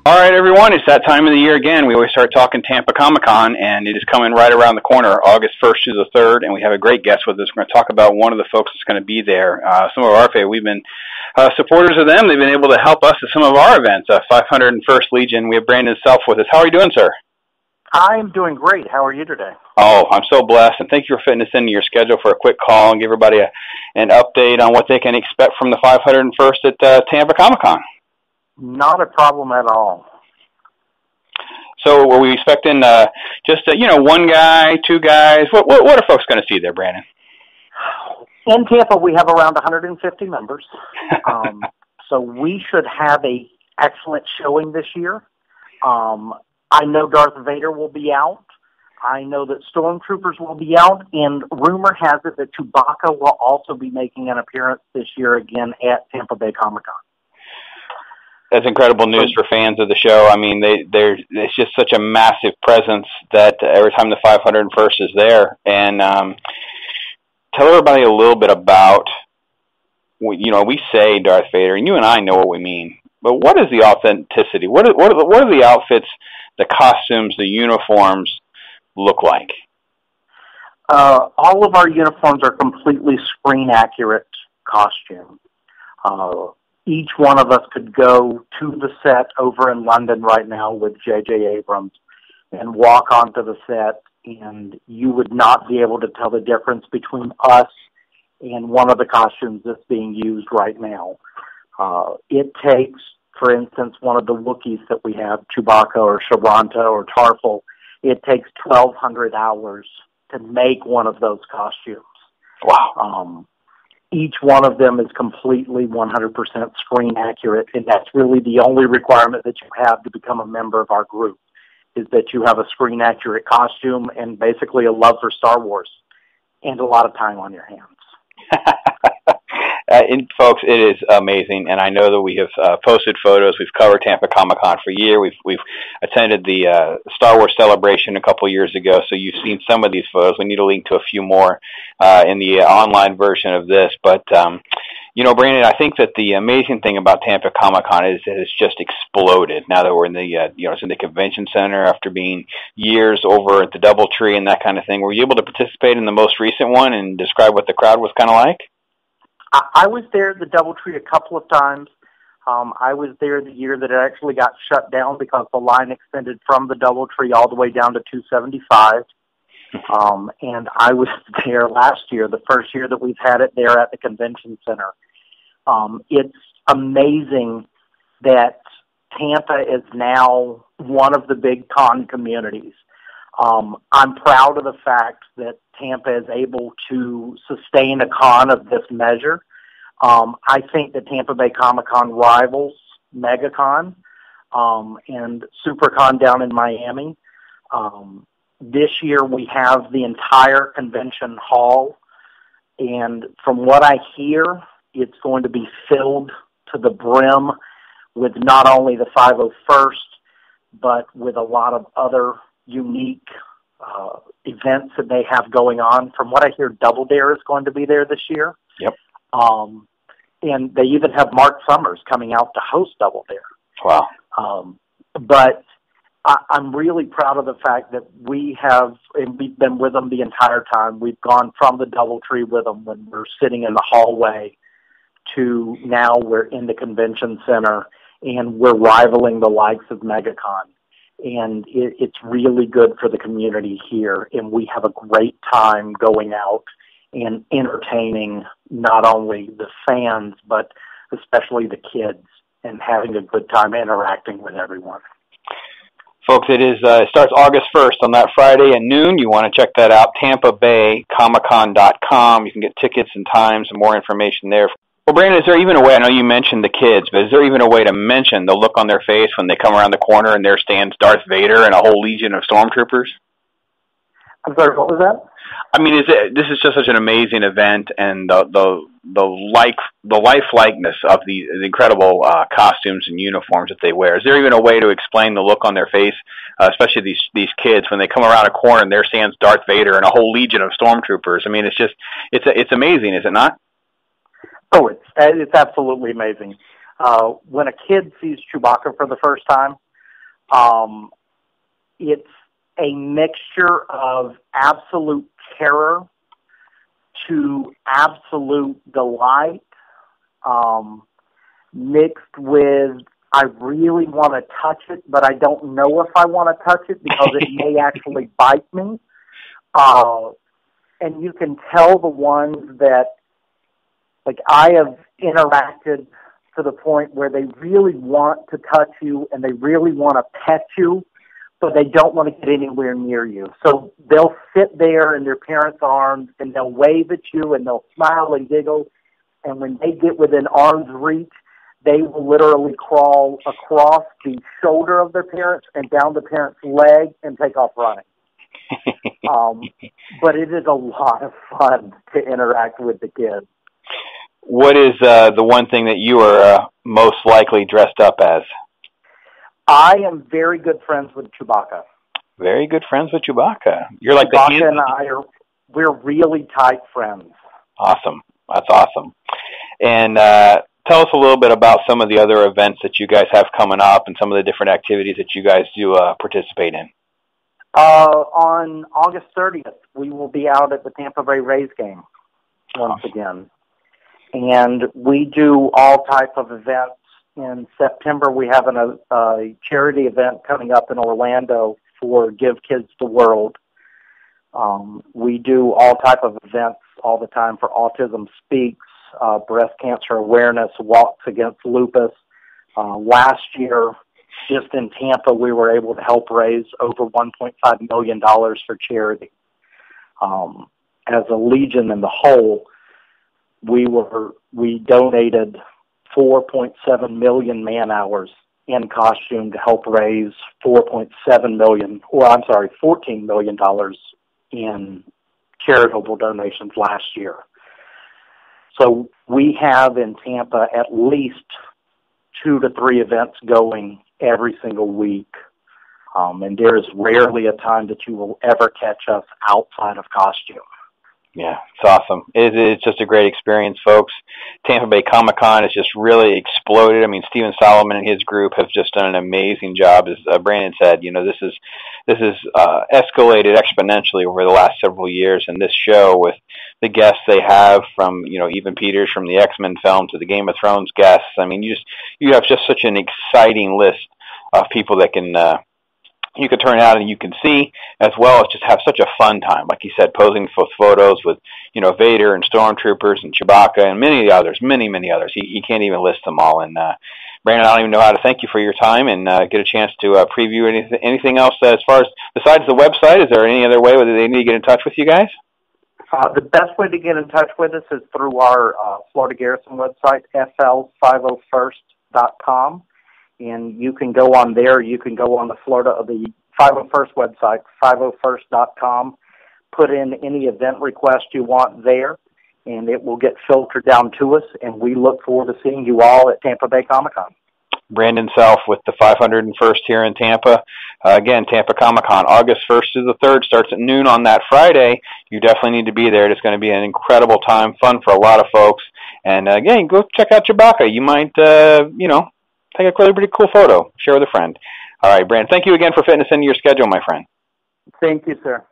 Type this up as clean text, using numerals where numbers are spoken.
All right, everyone, it's that time of the year again. We always start talking Tampa Comic Con, and it is coming right around the corner, August 1st to the 3rd, and we have a great guest with us. We're going to talk about one of the folks that's going to be there. Some of our favorite, we've been supporters of them. They've been able to help us at some of our events, 501st Legion. We have Brandon Selph with us. How are you doing, sir? I'm doing great. How are you today? Oh, I'm so blessed, and thank you for fitting us into your schedule for a quick call and give everybody an update on what they can expect from the 501st at Tampa Comic Con. Not a problem at all. So were we expecting just one guy, two guys? What are folks going to see there, Brandon? In Tampa, we have around 150 members, so we should have a excellent showing this year. I know Darth Vader will be out. I know that Stormtroopers will be out, and rumor has it that Chewbacca will also be making an appearance this year again at Tampa Bay Comic Con. That's incredible news for fans of the show. I mean, it's just such a massive presence that every time the 501st is there. And tell everybody a little bit about, we say Darth Vader, and you and I know what we mean. But what is the authenticity? What are the outfits, the costumes, the uniforms look like? All of our uniforms are completely screen-accurate costume. Each one of us could go to the set over in London right now with J.J. Abrams and walk onto the set, and you would not be able to tell the difference between us and one of the costumes that's being used right now. It takes, for instance, one of the Wookiees that we have, Chewbacca or Sharanta or Tarful, it takes 1,200 hours to make one of those costumes. Wow. Each one of them is completely 100% screen accurate, and that's really the only requirement that you have to become a member of our group, is that you have a screen accurate costume and basically a love for Star Wars and a lot of time on your hands. And folks, it is amazing, and I know that we have posted photos. We've covered Tampa Comic Con for a year. We've attended the Star Wars celebration a couple years ago, so you've seen some of these photos. We need to link to a few more in the online version of this. But Brandon, I think that the amazing thing about Tampa Comic Con is that it's just exploded. Now that we're in the it's in the convention center after being years over at the DoubleTree and that kind of thing. Were you able to participate in the most recent one and describe what the crowd was kind of like? I was there at the DoubleTree a couple of times. I was there the year that it actually got shut down because the line extended from the DoubleTree all the way down to 275. And I was there last year, the first year that we've had it there at the convention center. It's amazing that Tampa is now one of the big con communities. I'm proud of the fact that Tampa is able to sustain a con of this measure. I think that Tampa Bay Comic Con rivals MegaCon and SuperCon down in Miami. This year we have the entire convention hall, and from what I hear, it's going to be filled to the brim with not only the 501st, but with a lot of other unique events that they have going on. From what I hear, Double Dare is going to be there this year. Yep. And they even have Mark Summers coming out to host Double Dare. Wow. But I'm really proud of the fact that we have, and we've been with them the entire time. We've gone from the DoubleTree with them when we're sitting in the hallway to now we're in the convention center and we're rivaling the likes of MegaCon. And it's really good for the community here, and we have a great time going out and entertaining not only the fans, but especially the kids, and having a good time interacting with everyone. Folks, it starts August 1st on that Friday at noon. You want to check that out, TampaBayComicCon.com. You can get tickets and times and more information there. Well, Brandon, is there even a way, I know you mentioned the kids, but is there even a way to mention the look on their face when they come around the corner and there stands Darth Vader and a whole legion of Stormtroopers? I'm sorry, what was that? I mean, this is just such an amazing event, and the lifelikeness of the incredible costumes and uniforms that they wear. Is there even a way to explain the look on their face, especially these kids when they come around a corner and there stands Darth Vader and a whole legion of Stormtroopers? I mean, it's amazing, is it not? Oh, it's absolutely amazing. When a kid sees Chewbacca for the first time, It's a mixture of absolute terror to absolute delight, mixed with I really want to touch it, but I don't know if I want to touch it because it may actually bite me. And you can tell the ones that, like, I have interacted to the point where they really want to touch you and they really want to pet you, but they don't want to get anywhere near you. So they'll sit there in their parents' arms and they'll wave at you and they'll smile and giggle. And when they get within arm's reach, they will literally crawl across the shoulder of their parents and down the parent's leg and take off running. But it is a lot of fun to interact with the kids. What is the one thing that you are most likely dressed up as? I am very good friends with Chewbacca. Very good friends with Chewbacca. You're like Chewbacca and I we're really tight friends. Awesome. That's awesome. And tell us a little bit about some of the other events that you guys have coming up and some of the different activities that you guys do participate in. On August 30th, we will be out at the Tampa Bay Rays game once again. And we do all type of events. In September, we have a charity event coming up in Orlando for Give Kids the World. We do all type of events all the time for Autism Speaks, breast cancer awareness, walks against lupus. Last year, just in Tampa, we were able to help raise over $1.5 million for charity. As a Legion in the whole, we donated 4.7 million man-hours in costume to help raise $14 million in charitable donations last year. So we have in Tampa at least 2 to 3 events going every single week. And there is rarely a time that you will ever catch us outside of costume. Yeah, it's awesome. It's just a great experience, folks. Tampa Bay Comic Con has just really exploded. I mean, Stephen Solomon and his group have just done an amazing job. As Brandon said, this is escalated exponentially over the last several years. And this show, with the guests they have from Evan Peters from the X-Men film to the Game of Thrones guests, I mean, you have just such an exciting list of people that you can turn out and you can see, as well as just have such a fun time. Like you said, posing for photos with, Vader and Stormtroopers and Chewbacca and many others. He can't even list them all. And Brandon, I don't even know how to thank you for your time and get a chance to preview anything else as far as, besides the website. Is there any other way whether they need to get in touch with you guys? The best way to get in touch with us is through our Florida Garrison website, fl501st.com. And you can go on there. You can go on the 501st website, 501st.com, put in any event request you want there, and it will get filtered down to us, and we look forward to seeing you all at Tampa Bay Comic Con. Brandon Selph with the 501st here in Tampa. Again, Tampa Comic Con, August 1st to the 3rd, starts at noon on that Friday. You definitely need to be there. It's going to be an incredible time, fun for a lot of folks. And again, go check out Chewbacca. You might, take a really pretty cool photo. Share with a friend. All right, Brandon, thank you again for fitting us into your schedule, my friend. Thank you, sir.